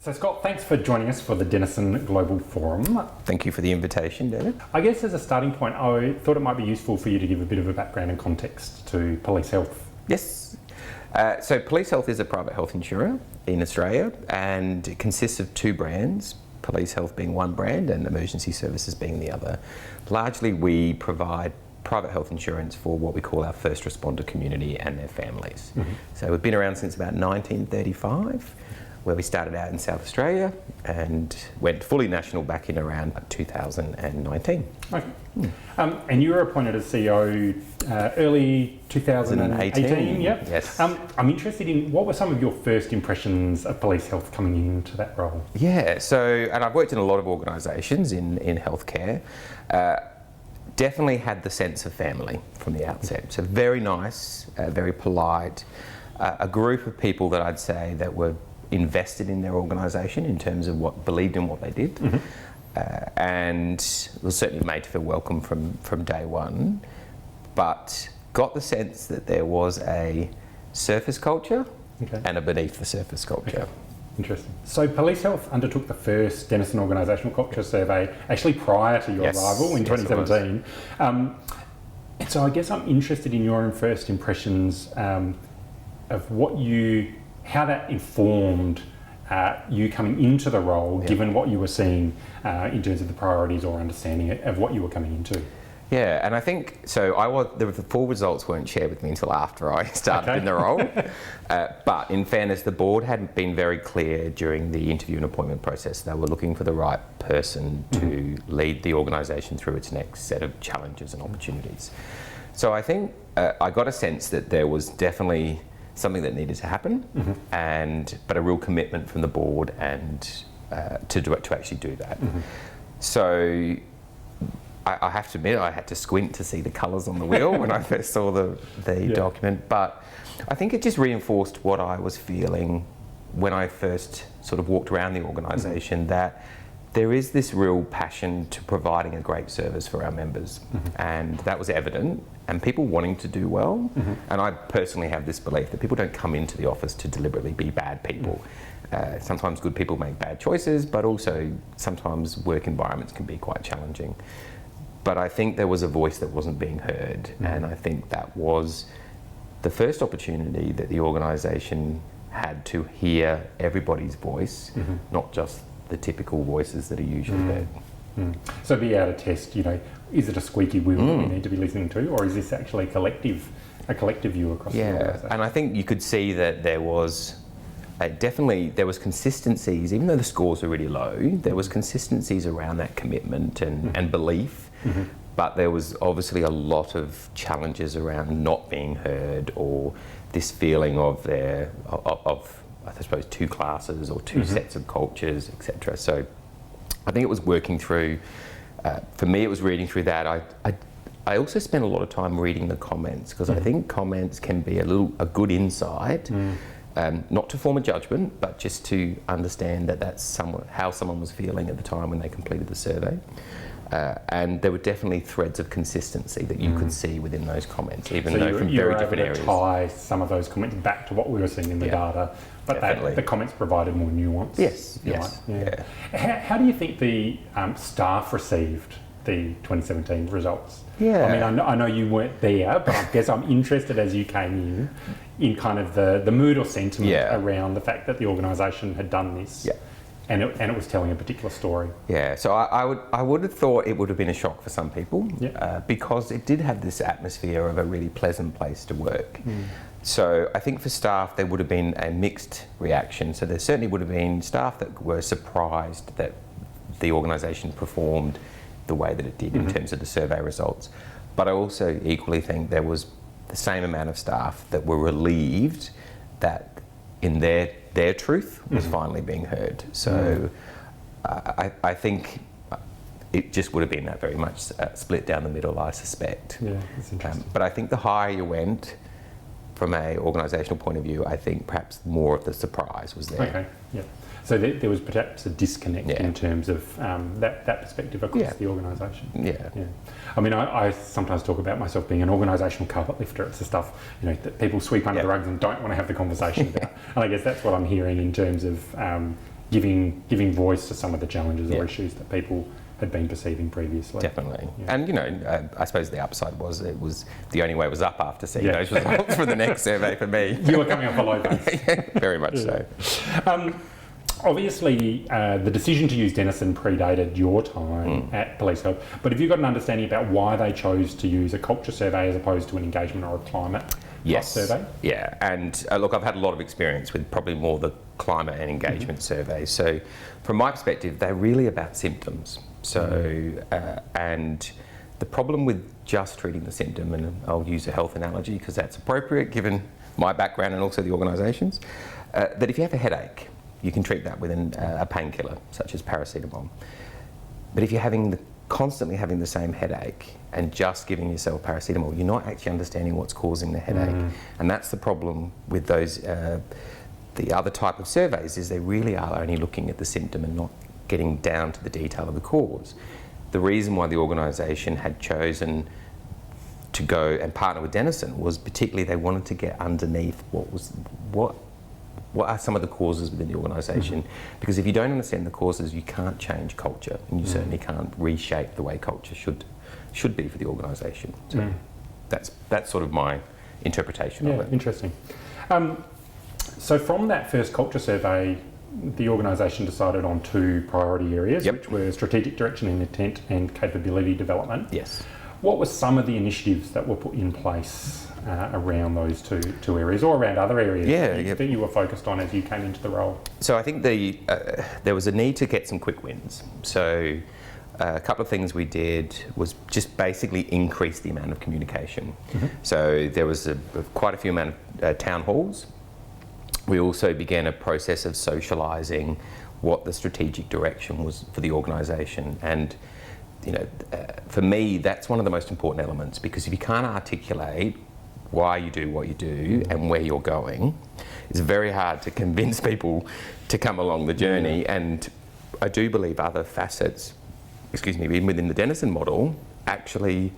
So Scott, thanks for joining us for the Denison Global Forum. Thank you for the invitation, David. I guess as a starting point, I thought it might be useful for you to give a bit of a background and context to police health. Yes. So Police Health is a private health insurer in Australia, and it consists of two brands, Police Health being one brand and Emergency Services being the other. Largely we provide private health insurance for what we call our first responder community and their families. Mm-hmm. So we've been around since about 1935, where we started out in South Australia and went fully national back in around 2019. Okay. And you were appointed as CEO early 2018. Yep. Yes. I'm interested in what were some of your first impressions of police health coming into that role? Yeah, so, and I've worked in a lot of organisations in healthcare. Definitely had the sense of family from the outset. So very nice, very polite, a group of people that I'd say that were invested in their organisation in terms of what believed in what they did, mm-hmm. And was certainly made to feel welcome from day one, but got the sense that there was a surface culture and a beneath the surface culture. Okay. Interesting. So Police Health undertook the first Denison organisational culture survey actually prior to your arrival in 2017. And so I guess I'm interested in your first impressions of how that informed you coming into the role, given what you were seeing in terms of the priorities or understanding of what you were coming into. Yeah, and I think, the full results weren't shared with me until after I started in the role. But in fairness, the board had been very clear during the interview and appointment process. They were looking for the right person to lead the organisation through its next set of challenges and opportunities. So I think I got a sense that there was definitely something that needed to happen, but a real commitment from the board and to actually do that. So I have to admit, I had to squint to see the colours on the wheel when I first saw the document, but I think it just reinforced what I was feeling when I first sort of walked around the organisation, that there is this real passion to providing a great service for our members, and that was evident, and people wanting to do well. And I personally have this belief that people don't come into the office to deliberately be bad people. Sometimes good people make bad choices, but also sometimes work environments can be quite challenging. But I think there was a voice that wasn't being heard, and I think that was the first opportunity that the organisation had to hear everybody's voice, not just the typical voices that are usually heard. So be able to test, is it a squeaky wheel that we need to be listening to, or is this actually a collective view across the organisation? And I think you could see that there was consistencies, even though the scores were really low, there was consistencies around that commitment and belief. But there was obviously a lot of challenges around not being heard, or this feeling of I suppose two classes or two sets of cultures, etc. So I think it was working through, for me it was reading through that. I also spent a lot of time reading the comments, because I think comments can be a good insight, not to form a judgment, but just to understand that that's how someone was feeling at the time when they completed the survey. And there were definitely threads of consistency that you could see within those comments, even though from very different areas. So you were able to tie some of those comments back to what we were seeing in the data, but the comments provided more nuance. Yes. How do you think the staff received the 2017 results? Yeah. I mean, I know you weren't there, but I guess I'm interested as you came in kind of the mood or sentiment around the fact that the organisation had done this. Yeah. And it was telling a particular story. Yeah, so I would have thought it would have been a shock for some people, because it did have this atmosphere of a really pleasant place to work. So I think for staff there would have been a mixed reaction. So there certainly would have been staff that were surprised that the organisation performed the way that it did in terms of the survey results. But I also equally think there was the same amount of staff that were relieved that in their truth was finally being heard. So I think it just would have been that very much split down the middle, I suspect. Yeah, that's interesting. But I think the higher you went from an organisational point of view, I think perhaps more of the surprise was there. Okay, yeah. So there was perhaps a disconnect in terms of that perspective across the organisation. Yeah. I mean, I sometimes talk about myself being an organisational carpet lifter. It's the stuff that people sweep under the rugs and don't want to have the conversation about. And I guess that's what I'm hearing in terms of giving voice to some of the challenges Yeah. or issues that people had been perceiving previously. Definitely. Yeah. And, you know, I suppose the upside was it was the only way was up after seeing Yeah. those results for the next survey for me. You were coming off a low base. Very much so. Obviously, the decision to use Denison predated your time at Police Health, but have you got an understanding about why they chose to use a culture survey as opposed to an engagement or a climate survey? Yeah, and look, I've had a lot of experience with probably more the climate and engagement surveys. So from my perspective, they're really about symptoms. So, and the problem with just treating the symptom, and I'll use a health analogy because that's appropriate given my background and also the organisation's, that if you have a headache, you can treat that with a painkiller such as paracetamol. But if you're constantly having the same headache and just giving yourself paracetamol, you're not actually understanding what's causing the headache. And that's the problem with those, the other type of surveys is they really are only looking at the symptom and not getting down to the detail of the cause. The reason why the organisation had chosen to go and partner with Denison was particularly they wanted to get underneath what are some of the causes within the organisation. Because if you don't understand the causes, you can't change culture, and you certainly can't reshape the way culture should be for the organisation. So that's sort of my interpretation of it. Interesting. So from that first culture survey, the organisation decided on 2 priority areas, which were strategic direction and intent and capability development. Yes. What were some of the initiatives that were put in place around those two areas, or around other areas that you were focused on as you came into the role? So I think there was a need to get some quick wins. So a couple of things we did was just basically increase the amount of communication. So there was quite a few amount of town halls. We also began a process of socialising what the strategic direction was for the organisation. And you know, for me, that's one of the most important elements, because if you can't articulate why you do what you do and where you're going, it's very hard to convince people to come along the journey. And I do believe other facets, even within the Denison model, actually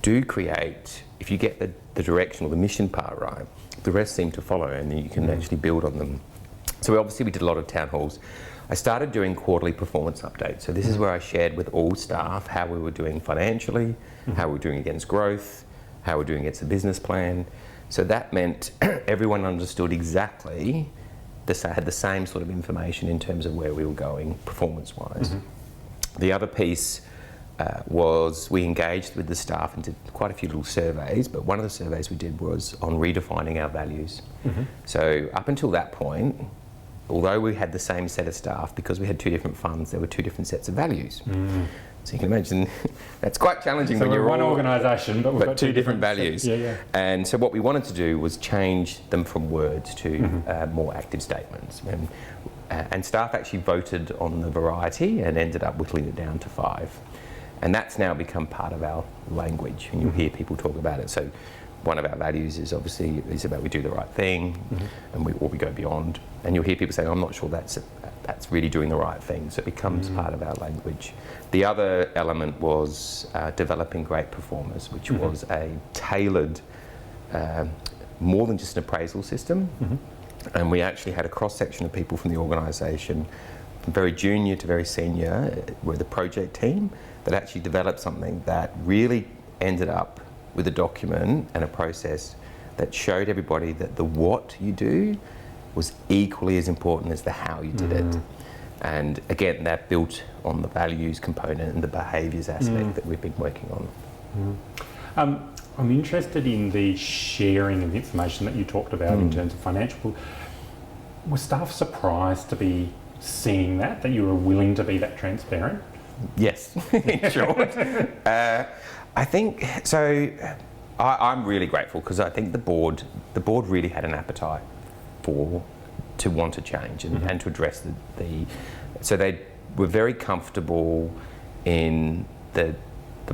do create, if you get the direction or the mission part right, the rest seem to follow, and then you can actually build on them. So obviously we did a lot of town halls. I started doing quarterly performance updates. So this is where I shared with all staff how we were doing financially, how we were doing against growth, how we're doing against the business plan. So that meant everyone understood exactly, had the same sort of information in terms of where we were going performance-wise. The other piece was we engaged with the staff and did quite a few little surveys, but one of the surveys we did was on redefining our values. So up until that point, although we had the same set of staff, because we had 2 different funds, there were 2 different sets of values. So you can imagine that's quite challenging when you're one organisation, but we've got 2 different values. And so what we wanted to do was change them from words to more active statements. And staff actually voted on the variety and ended up whittling it down to 5. And that's now become part of our language, and you'll hear people talk about it. So one of our values is obviously about we do the right thing, and we go beyond. And you'll hear people say, I'm not sure that's really doing the right thing. So it becomes part of our language. The other element was developing great performers, which was a tailored, more than just an appraisal system. And we actually had a cross-section of people from the organisation, from very junior to very senior, were the project team, that actually developed something that really ended up with a document and a process that showed everybody that the what you do was equally as important as the how you did it. And again, that built on the values component and the behaviours aspect that we've been working on. I'm interested in the sharing of information that you talked about in terms of financial. Were staff surprised to be seeing that you were willing to be that transparent? Yes, in short. I think so. I'm really grateful because I think the board really had an appetite to want to change and to address so they were very comfortable in the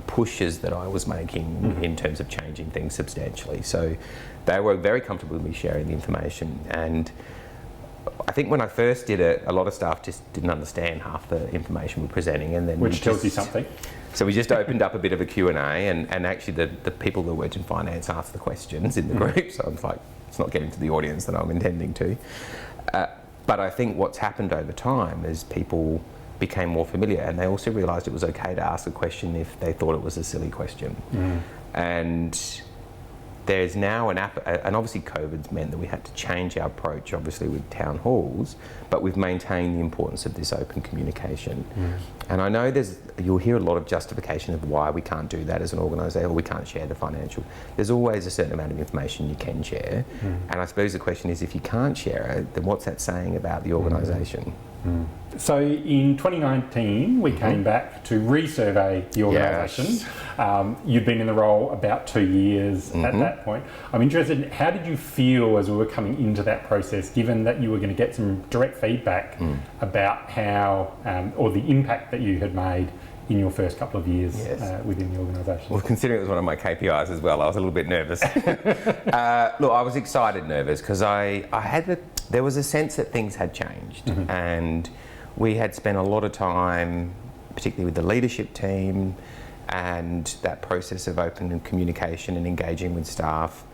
pushes that I was making in terms of changing things substantially. So they were very comfortable with me sharing the information. And I think when I first did it, a lot of staff just didn't understand half the information we're presenting, and then which tells you something. So we just opened up a bit of a Q&A, and actually the people that worked in finance asked the questions in the group. So I was like, it's not getting to the audience that I'm intending to. But I think what's happened over time is people became more familiar, and they also realised it was okay to ask a question if they thought it was a silly question. And there's now an app, and obviously COVID's meant that we had to change our approach, obviously with town halls, but we've maintained the importance of this open communication. And I know you'll hear a lot of justification of why we can't do that as an organisation, or we can't share the financial. There's always a certain amount of information you can share. And I suppose the question is, if you can't share it, then what's that saying about the organisation? So in 2019, we came back to resurvey the organisation. You'd been in the role about 2 years at that point. I'm interested in, how did you feel as we were coming into that process, given that you were going to get some direct feedback about how, or the impact that you had made in your first couple of years within the organisation? Well, considering it was one of my KPIs as well, I was a little bit nervous. Look, I was excited nervous because there was a sense that things had changed, and we had spent a lot of time, particularly with the leadership team, and that process of open communication and engaging with staff,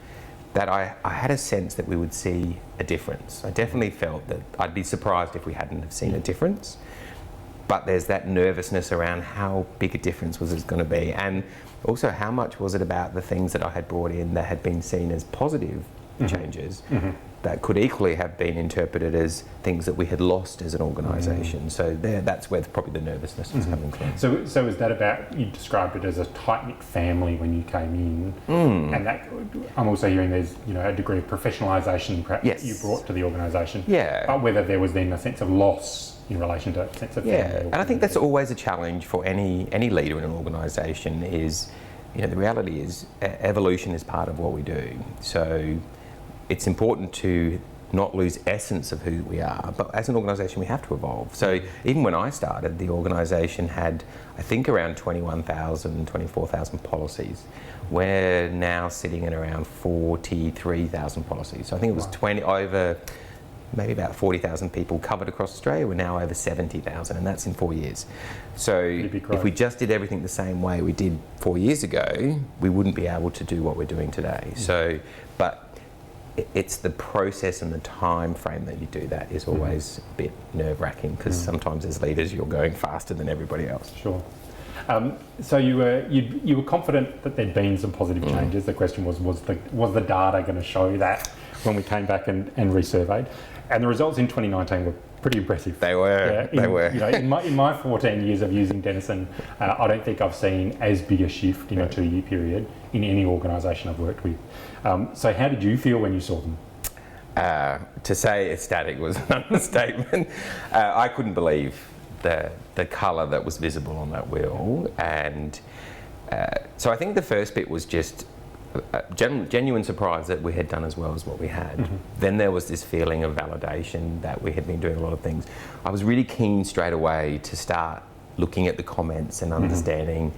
that I had a sense that we would see a difference. I definitely felt that I'd be surprised if we hadn't have seen a difference. But there's that nervousness around how big a difference was it going to be, and also how much was it about the things that I had brought in that had been seen as positive changes that could equally have been interpreted as things that we had lost as an organisation. So that's where probably the nervousness was coming from. So is that about, you described it as a tight-knit family when you came in, and that, I'm also hearing there's a degree of professionalisation perhaps that you brought to the organisation, but whether there was then a sense of loss in relation to a sense of family. And I think that's always a challenge for any leader in an organisation is, the reality is evolution is part of what we do. So it's important to not lose essence of who we are, but as an organisation we have to evolve. So even when I started, the organisation had, I think, around 21,000, 24,000 policies. We're now sitting at around 43,000 policies. So I think it was maybe about 40,000 people covered across Australia. We're now over 70,000, and that's in 4 years. So if we just did everything the same way we did 4 years ago, we wouldn't be able to do what we're doing today. So, but it's the process and the time frame that you do that is always a bit nerve-wracking, because sometimes as leaders you're going faster than everybody else. Sure. So you were confident that there'd been some positive changes. The question was the data going to show that when we came back and resurveyed? And the results in 2019 were pretty impressive. They were. They were. In my 14 years of using Denison, I don't think I've seen as big a shift in a 2-year period in any organisation I've worked with. So how did you feel when you saw them? To say ecstatic was an understatement. I couldn't believe the colour that was visible on that wheel, and so I think the first bit was just genuine surprise that we had done as well as what we had. Then there was this feeling of validation that we had been doing a lot of things. I was really keen straight away to start looking at the comments and understanding,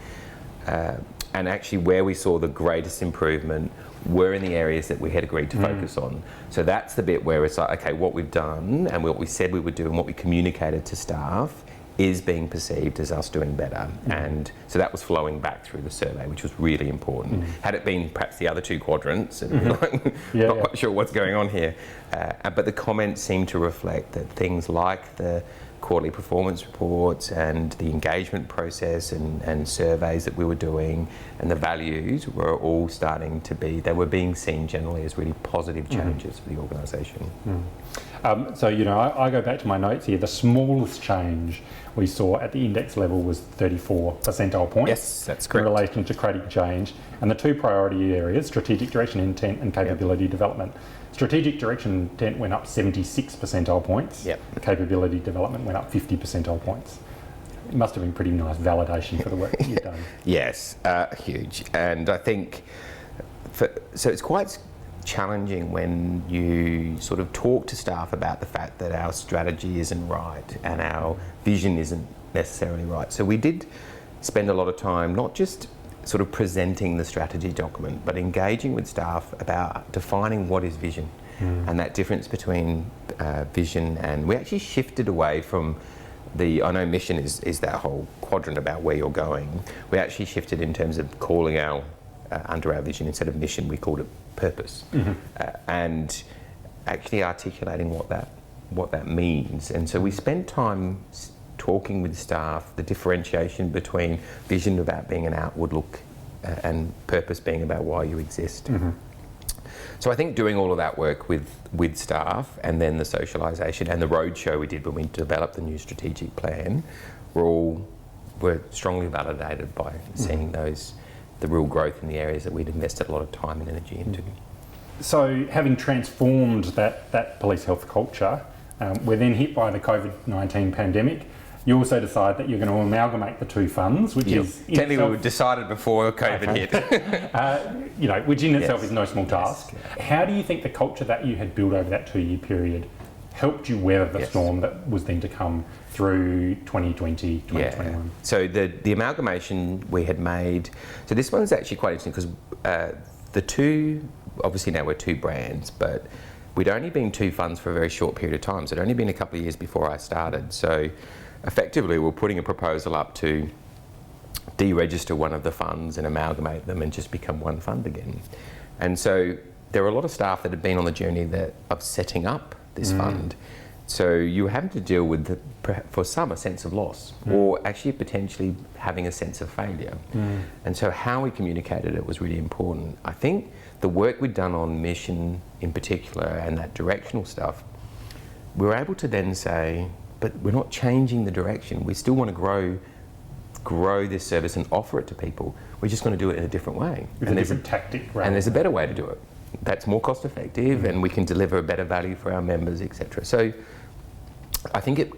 and actually where we saw the greatest improvement were in the areas that we had agreed to focus on. So that's the bit where it's like, okay, what we've done and what we said we would do and what we communicated to staff is being perceived as us doing better. And so that was flowing back through the survey, which was really important. Had it been perhaps the other two quadrants, it'd be like, not quite sure what's going on here. But the comments seem to reflect that things like the quarterly performance reports and the engagement process and surveys that we were doing and the values were all starting to be, they were being seen generally as really positive changes for the organisation. So, I go back to my notes here. The smallest change we saw at the index level was 34 percentile points. Yes, that's correct. In relation to creating change. And the two priority areas, strategic direction intent and capability development. Strategic direction intent went up 76 percentile points. Capability development went up 50 percentile points. It must have been pretty nice validation for the work that you've done. Yes, huge. And I think, so it's quite challenging when you sort of talk to staff about the fact that our strategy isn't right and our vision isn't necessarily right. So we did spend a lot of time not just sort of presenting the strategy document, but engaging with staff about defining what is vision and that difference between vision, and we actually shifted away from I know mission is that whole quadrant about where you're going. We actually shifted in terms of calling under our vision, instead of mission, we called it purpose. And actually articulating what that what that means. And so we spent time talking with staff, the differentiation between vision about being an outward look and purpose being about why you exist. So I think doing all of that work with staff, and then the socialisation and the roadshow we did when we developed the new strategic plan, were strongly validated by seeing the real growth in the areas that we'd invested a lot of time and energy into. So having transformed that police health culture, we're then hit by the COVID-19 pandemic. You also decide that you're going to amalgamate the two funds, which is technically we decided before COVID hit. Which in itself is no small task. How do you think the culture that you had built over that 2-year period helped you weather the storm that was then to come through 2020, 2021? Yeah. So the amalgamation we had made, so this one's actually quite interesting because the two, obviously now we're two brands, but we'd only been two funds for a very short period of time. So it'd only been a couple of years before I started. So effectively, we're putting a proposal up to deregister one of the funds and amalgamate them and just become one fund again. And so there were a lot of staff that had been on the journey of setting up this fund. So you were having to deal with, for some, a sense of loss, or actually potentially having a sense of failure. And so how we communicated it was really important. I think the work we'd done on mission in particular and that directional stuff, we were able to then say, but we're not changing the direction. We still want to grow this service and offer it to people. We're just going to do it in a different way. With a different tactic. And there's a better way to do it. That's more cost effective and we can deliver a better value for our members, etc. So I think it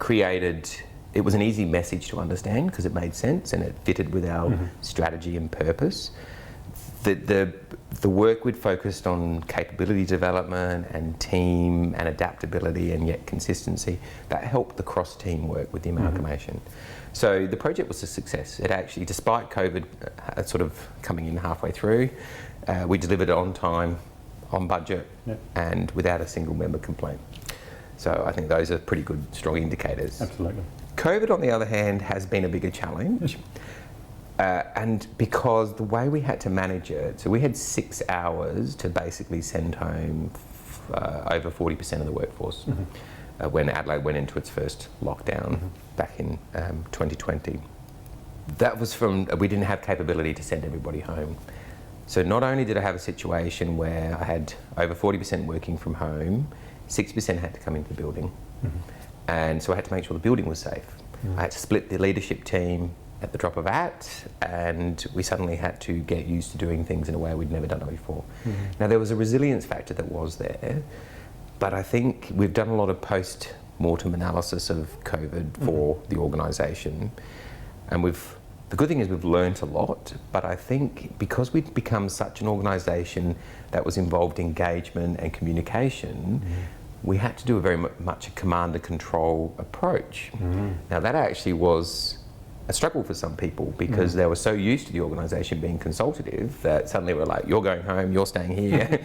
was an easy message to understand because it made sense and it fitted with our strategy and purpose. The work we'd focused on capability development and team and adaptability and yet consistency, that helped the cross-team work with the amalgamation. So the project was a success. It actually, despite COVID sort of coming in halfway through, we delivered it on time, on budget, and without a single member complaint. So I think those are pretty good, strong indicators. Absolutely. COVID, on the other hand, has been a bigger challenge. And because the way we had to manage it, so we had 6 hours to basically send home over 40% of the workforce when Adelaide went into its first lockdown back in 2020. That was we didn't have capability to send everybody home. So not only did I have a situation where I had over 40% working from home, 6% had to come into the building. And so I had to make sure the building was safe. I had to split the leadership team at the drop of a hat, and we suddenly had to get used to doing things in a way we'd never done it before. Now there was a resilience factor that was there, but I think we've done a lot of post-mortem analysis of COVID for the organisation, and the good thing is we've learnt a lot, but I think because we'd become such an organisation that was involved in engagement and communication, we had to do a very much a command and control approach. Now that actually was a struggle for some people because they were so used to the organisation being consultative that suddenly we're like, you're going home, you're staying here,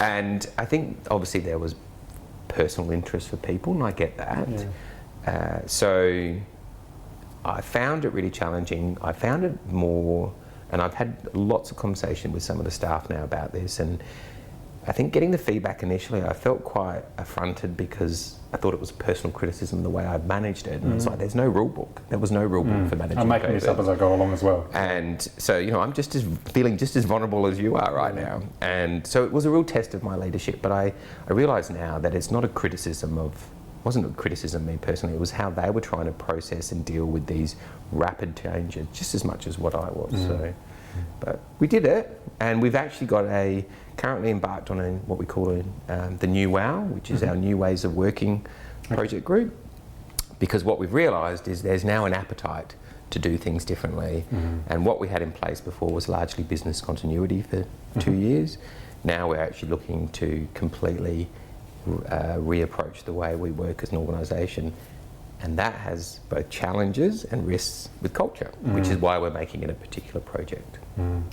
And I think obviously there was personal interest for people, and I get that. So I found it really challenging. I found it more, and I've had lots of conversation with some of the staff now about this, and I think getting the feedback initially, I felt quite affronted because I thought it was personal criticism the way I'd managed it. And it's like, there's no rule book. There was no rule book for managing I'm making COVID. this up as I go along as well. And so, I'm feeling just as vulnerable as you are right now. And so it was a real test of my leadership. But I realise now that it's not a criticism wasn't a criticism of me personally, it was how they were trying to process and deal with these rapid changes just as much as what I was. So, but we did it, and we've actually got currently embarked on what we call the New WOW, which is our New Ways of Working project group, because what we've realised is there's now an appetite to do things differently, and what we had in place before was largely business continuity for 2 years. Now we're actually looking to completely reapproach the way we work as an organisation, and that has both challenges and risks with culture, which is why we're making it a particular project.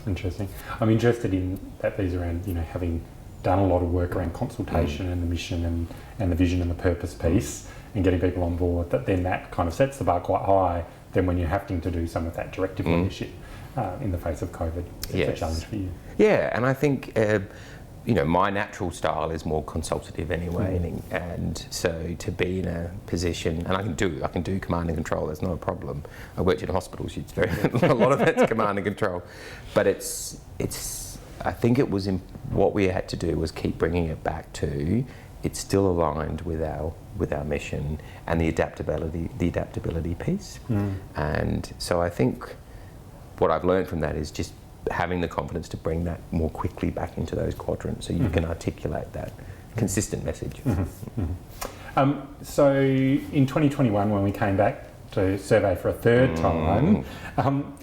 Interesting. I'm interested in that piece around, having done a lot of work around consultation and the mission and the vision and the purpose piece and getting people on board, that kind of sets the bar quite high then when you're having to do some of that directive leadership in the face of COVID. It's a challenge for you. Yeah, and I think my natural style is more consultative anyway, and so to be in a position, and I can do command and control. That's not a problem. I worked in hospitals. It's a lot of it's command and control, but it's. I think it was what we had to do was keep bringing it back to. It's still aligned with our mission and the adaptability piece, and so I think what I've learned from that is just having the confidence to bring that more quickly back into those quadrants so you can articulate that consistent message. So in 2021, when we came back to survey for a third time,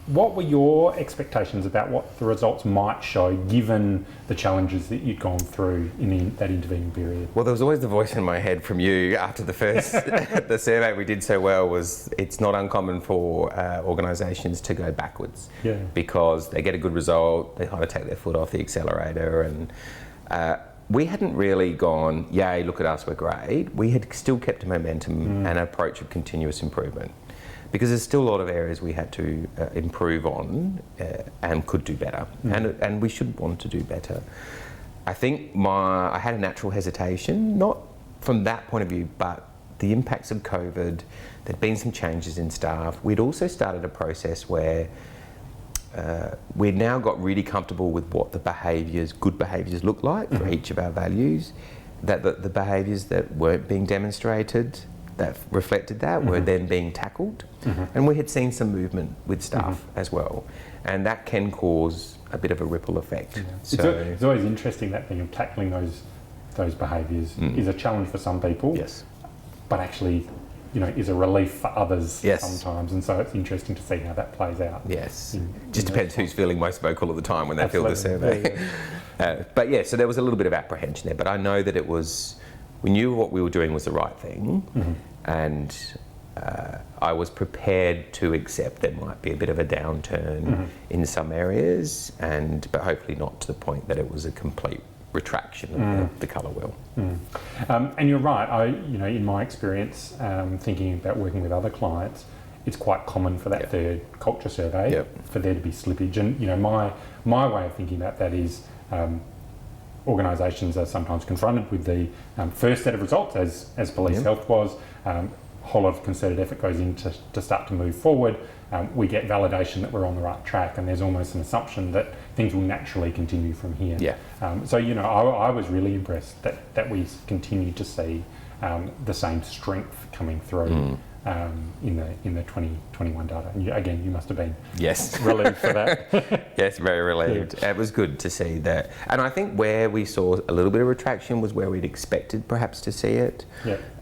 what were your expectations about what the results might show given the challenges that you'd gone through in that intervening period? Well, there was always the voice in my head from you after the first the survey we did so well was it's not uncommon for organisations to go backwards because they get a good result, they kind of take their foot off the accelerator, and we hadn't really gone, yay, look at us, we're great. We had still kept a momentum and an approach of continuous improvement because there's still a lot of areas we had to improve on and could do better, and we should want to do better. I think I had a natural hesitation, not from that point of view, but the impacts of COVID, there'd been some changes in staff. We'd also started a process where we'd now got really comfortable with what the good behaviours look like for each of our values, that the behaviours that weren't being demonstrated, that reflected that, were then being tackled. And we had seen some movement with staff as well. And that can cause a bit of a ripple effect. So it's always interesting, that thing of tackling those behaviours is a challenge for some people, but actually is a relief for others sometimes, and so it's interesting to see how that plays out. Just depends who's feeling most vocal at the time when they fill the survey. But so there was a little bit of apprehension there, but I know that we knew what we were doing was the right thing, and I was prepared to accept there might be a bit of a downturn in some areas, but hopefully not to the point that it was a complete retraction of the colour wheel. And you're right. In my experience, thinking about working with other clients, it's quite common for that third culture survey for there to be slippage. And my way of thinking about that is organisations are sometimes confronted with the first set of results, as police health was. A whole lot of concerted effort goes in to start to move forward. We get validation that we're on the right track, and there's almost an assumption that things will naturally continue from here. So I was really impressed that we continued to see the same strength coming through in the 2021 data. And again, you must have been relieved for that. Yes, very relieved. It was good to see that. And I think where we saw a little bit of retraction was where we'd expected perhaps to see it.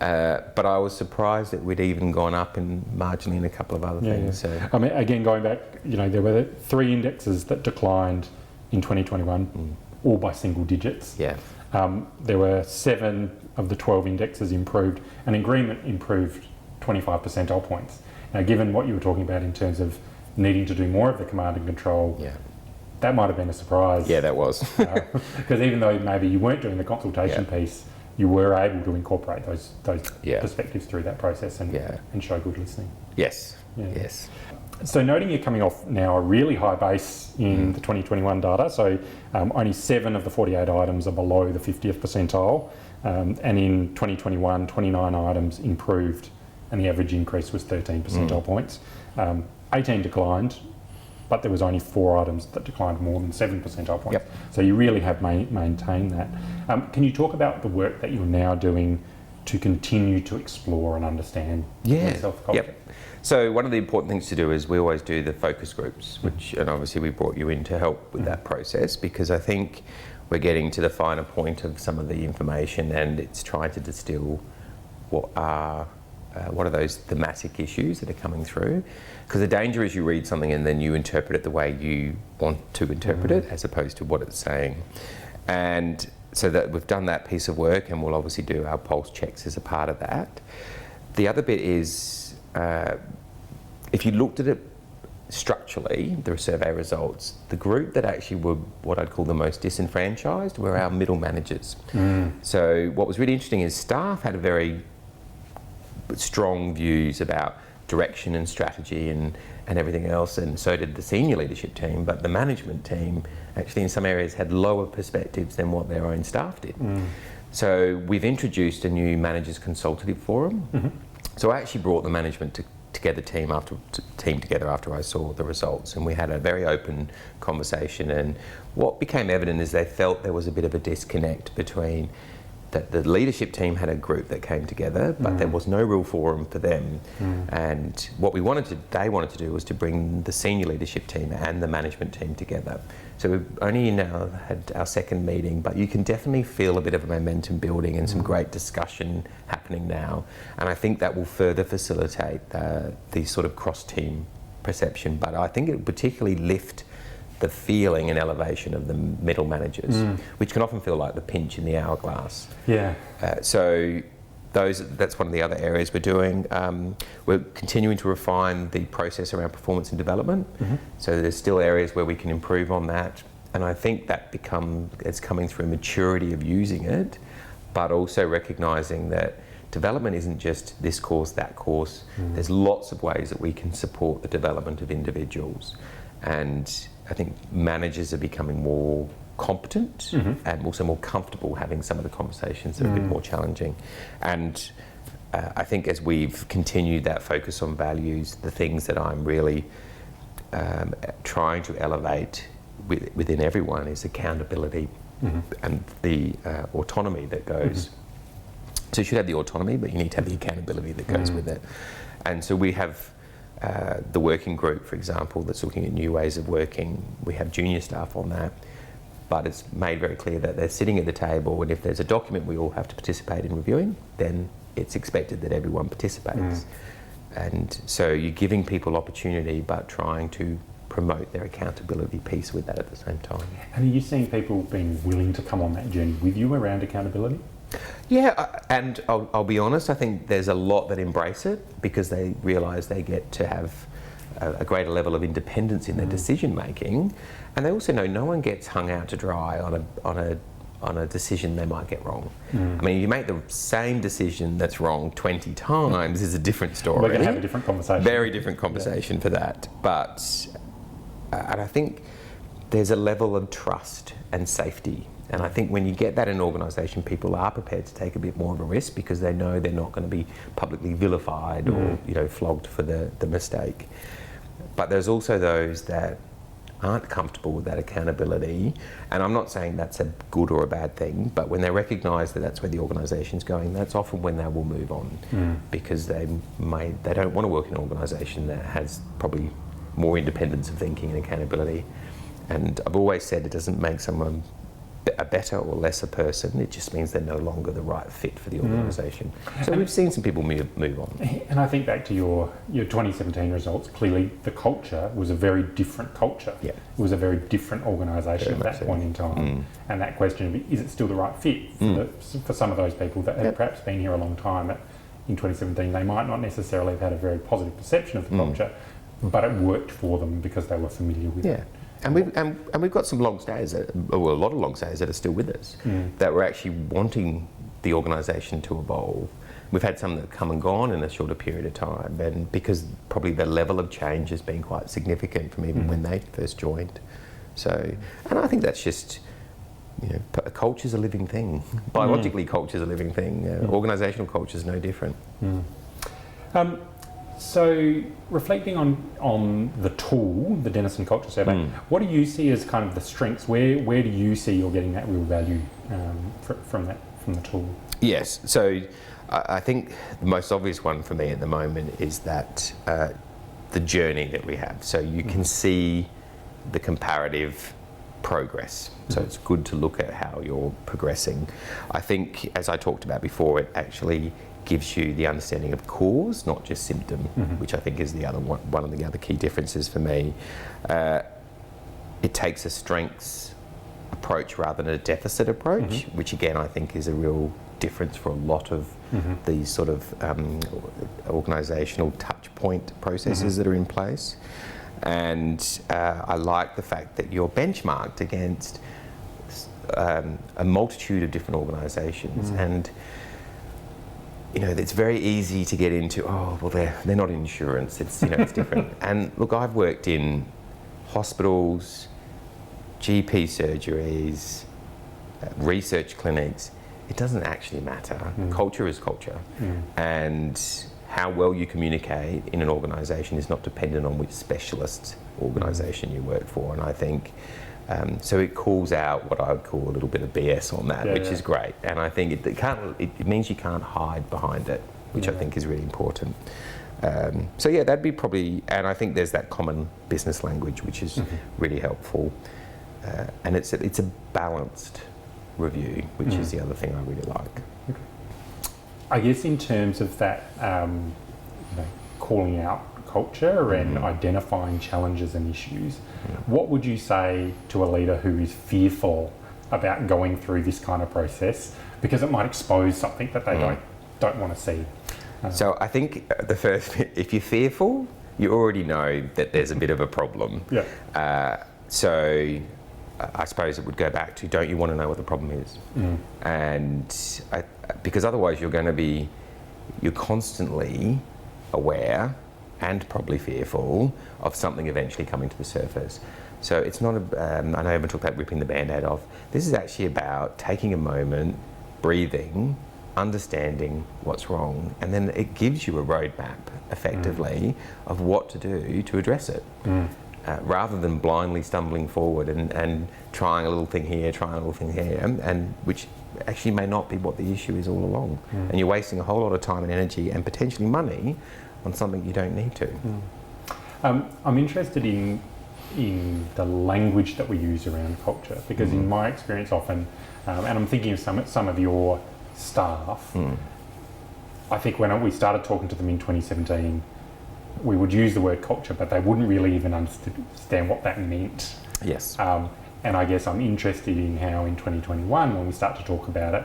But I was surprised that we'd even gone up marginally in a couple of other things. So. I mean, again, going back, there were 3 indexes that declined in 2021, all by single digits. There were 7 of the 12 indexes improved, and agreement improved 25 percentile points. Now, given what you were talking about in terms of needing to do more of the command and control, that might have been a surprise. That was. Because even though maybe you weren't doing the consultation piece, you were able to incorporate those perspectives through that process and show good listening. Yes. So noting you're coming off now a really high base in the 2021 data, so only 7 of the 48 items are below the 50th percentile, and in 2021, 29 items improved, and the average increase was 13 percentile points. 18 declined, but there was only 4 items that declined more than 7 percentile points. So you really have maintained that. Can you talk about the work that you're now doing to continue to explore and understand self-culture? So one of the important things to do is we always do the focus groups, and obviously we brought you in to help with that process, because I think we're getting to the finer point of some of the information, and it's trying to distill what are those thematic issues that are coming through. Because the danger is you read something and then you interpret it the way you want to interpret it, as opposed to what it's saying. And so that we've done that piece of work, and we'll obviously do our pulse checks as a part of that. The other bit is, if you looked at it structurally, the survey results, the group that actually were what I'd call the most disenfranchised were our middle managers. So what was really interesting is staff had a very strong views about direction and strategy and everything else, and so did the senior leadership team, but the management team actually in some areas had lower perspectives than what their own staff did. So we've introduced a new managers consultative forum. So I actually brought the management team together after I saw the results, and we had a very open conversation, and what became evident is they felt there was a bit of a disconnect between that the leadership team had a group that came together, but there was no real forum for them. And what they wanted to do was to bring the senior leadership team and the management team together. So we've only now had our second meeting, but you can definitely feel a bit of a momentum building and some great discussion happening now. And I think that will further facilitate the sort of cross-team perception. But I think it will particularly lift the feeling and elevation of the middle managers, which can often feel like the pinch in the hourglass. Yeah. So that's one of the other areas we're doing. We're continuing to refine the process around performance and development. So there's still areas where we can improve on that. And I think that it's coming through maturity of using it, but also recognising that development isn't just this course, that course. There's lots of ways that we can support the development of individuals. And I think managers are becoming more competent and also more comfortable having some of the conversations that are a bit more challenging. And I think as we've continued that focus on values, the things that I'm really trying to elevate within everyone is accountability and the autonomy that goes. So you should have the autonomy, but you need to have the accountability that goes with it. And so we have the working group, for example, that's looking at new ways of working. We have junior staff on that, but it's made very clear that they're sitting at the table, and if there's a document we all have to participate in reviewing, then it's expected that everyone participates. And so you're giving people opportunity, but trying to promote their accountability piece with that at the same time. And are you seeing people being willing to come on that journey with you around accountability? Yeah, and I'll be honest, I think there's a lot that embrace it because they realise they get to have a greater level of independence in their decision making, and they also know no one gets hung out to dry on a decision they might get wrong. I mean, you make the same decision that's wrong 20 times is a different story. We're going to have a different conversation. Very different conversation for that. But, and I think there's a level of trust and safety. And I think when you get that in an organisation, people are prepared to take a bit more of a risk because they know they're not going to be publicly vilified or flogged for the mistake. But there's also those that aren't comfortable with that accountability, and I'm not saying that's a good or a bad thing, but when they recognise that that's where the organisation's going, that's often when they will move on because they don't want to work in an organisation that has probably more independence of thinking and accountability. And I've always said it doesn't make someone a better or lesser person, it just means they're no longer the right fit for the organisation. So we've seen some people move on. And I think back to your 2017 results, clearly the culture was a very different culture. Yeah. It was a very different organisation at that point in time. And that question of, is it still the right fit for some of those people that had perhaps been here a long time in 2017, they might not necessarily have had a very positive perception of the culture, but it worked for them because they were familiar with it. And we've got some long stays, a lot of long stays that are still with us, that were actually wanting the organisation to evolve. We've had some that have come and gone in a shorter period of time, and because probably the level of change has been quite significant from even when they first joined. So, and I think that's just, culture's a living thing. Biologically, culture's a living thing. Organisational culture is no different. So, reflecting on the tool, the Denison Culture Survey, what do you see as kind of the strengths? Where do you see you're getting that real value from the tool? Yes. So, I think the most obvious one for me at the moment is that the journey that we have. So you can see the comparative progress. So it's good to look at how you're progressing. I think, as I talked about before, it actually gives you the understanding of cause, not just symptom, which I think is the other one of the other key differences for me. It takes a strengths approach rather than a deficit approach, which again I think is a real difference for a lot of these sort of organisational touch point processes that are in place. And I like the fact that you're benchmarked against a multitude of different organisations. And it's very easy to get into, oh, well, they're not insurance. It's, it's different. And look, I've worked in hospitals, GP surgeries, research clinics. It doesn't actually matter. Culture is culture. And how well you communicate in an organisation is not dependent on which specialist organisation you work for. And I think, so it calls out what I would call a little bit of BS on that, which is great. And I think it means you can't hide behind it, which I think is really important. So yeah, that'd be probably, and I think there's that common business language, which is really helpful. And it's a balanced review, which is the other thing I really like. Okay. I guess in terms of that, calling out culture and identifying challenges and issues, what would you say to a leader who is fearful about going through this kind of process because it might expose something that they don't want to see? So I think the first bit, if you're fearful, you already know that there's a bit of a problem. So I suppose it would go back to, don't you want to know what the problem is? And because otherwise you're constantly aware and probably fearful of something eventually coming to the surface. So it's not, I know everyone talked about ripping the Band-Aid off. This is actually about taking a moment, breathing, understanding what's wrong, and then it gives you a roadmap, effectively, of what to do to address it. Rather than blindly stumbling forward and trying a little thing here, and which actually may not be what the issue is all along. And you're wasting a whole lot of time and energy and potentially money on something you don't need to. I'm interested in the language that we use around culture, because in my experience often, and I'm thinking of some of your staff, I think when we started talking to them in 2017, we would use the word culture, but they wouldn't really even understand what that meant. Yes. And I guess I'm interested in how in 2021, when we start to talk about it,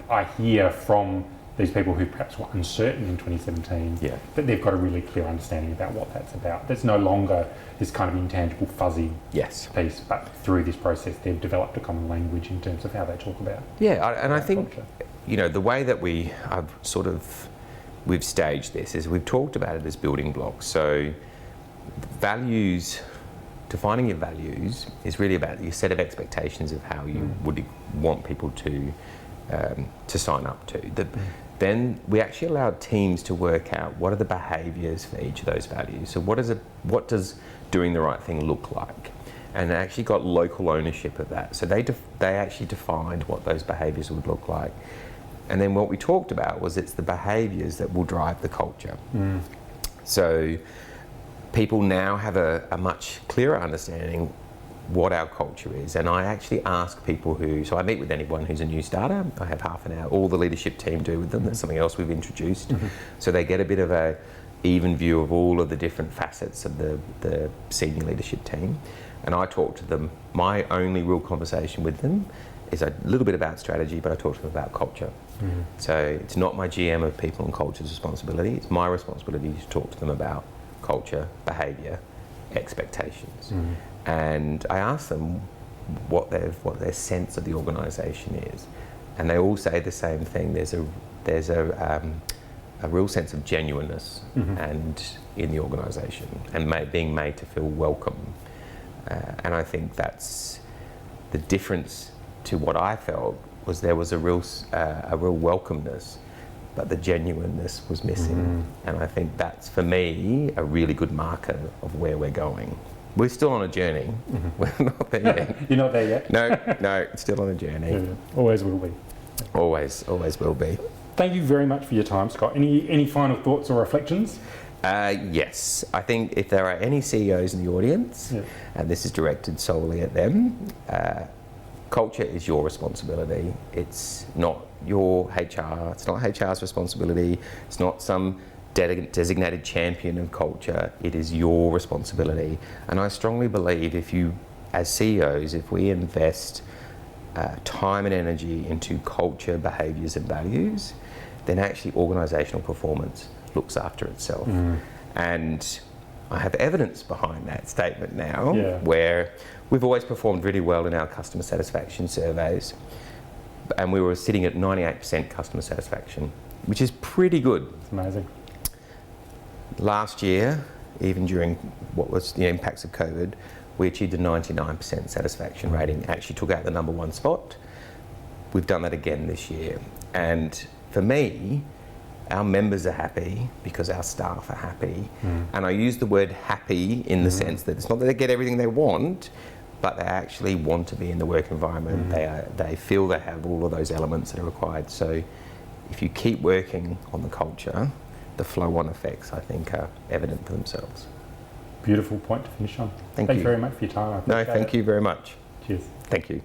I hear from these people who perhaps were uncertain in 2017 that they've got a really clear understanding about what that's about. There's no longer this kind of intangible fuzzy piece, but through this process they've developed a common language in terms of how they talk about I think culture. The way that we've staged this is we've talked about it as building blocks. So values, defining your values is really about your set of expectations of how you would want people to sign up to. Then we actually allowed teams to work out what are the behaviours for each of those values. So what does doing the right thing look like? And they actually got local ownership of that. So they actually defined what those behaviours would look like. And then what we talked about was it's the behaviours that will drive the culture. So people now have a much clearer understanding what our culture is. And I actually ask people so I meet with anyone who's a new starter. I have half an hour, all the leadership team do with them. That's something else we've introduced. So they get a bit of a even view of all of the different facets of the senior leadership team. And I talk to them, my only real conversation with them is a little bit about strategy, but I talk to them about culture. So it's not my GM of people and culture's responsibility. It's my responsibility to talk to them about culture, behaviour, expectations. And I ask them what their sense of the organisation is, and they all say the same thing. There's a real sense of genuineness and in the organisation, and being made to feel welcome. And I think that's the difference to what I felt was there was a real welcomeness, but the genuineness was missing. And I think that's, for me, a really good marker of where we're going. We're still on a journey. We're not there yet. You're not there yet? No, still on a journey. Always will be. Always will be. Thank you very much for your time, Scott. Any final thoughts or reflections? Yes, I think if there are any CEOs in the audience, and this is directed solely at them, culture is your responsibility. It's not your HR. It's not HR's responsibility. It's not some designated champion of culture. It is your responsibility. And I strongly believe as CEOs, if we invest time and energy into culture, behaviours and values, then actually organisational performance looks after itself. And I have evidence behind that statement now, where we've always performed really well in our customer satisfaction surveys, and we were sitting at 98% customer satisfaction which is pretty good. It's amazing. Last year, even during what was the impacts of COVID, we achieved a 99% satisfaction rating, actually took out the #1 spot. We've done that again this year. And for me, our members are happy because our staff are happy. And I use the word happy in the sense that it's not that they get everything they want, but they actually want to be in the work environment. They feel they have all of those elements that are required. So if you keep working on the culture, the flow-on effects, I think, are evident for themselves. Beautiful point to finish on. Thank you very much for your time. I No, appreciate thank it. you very much. Cheers. Thank you.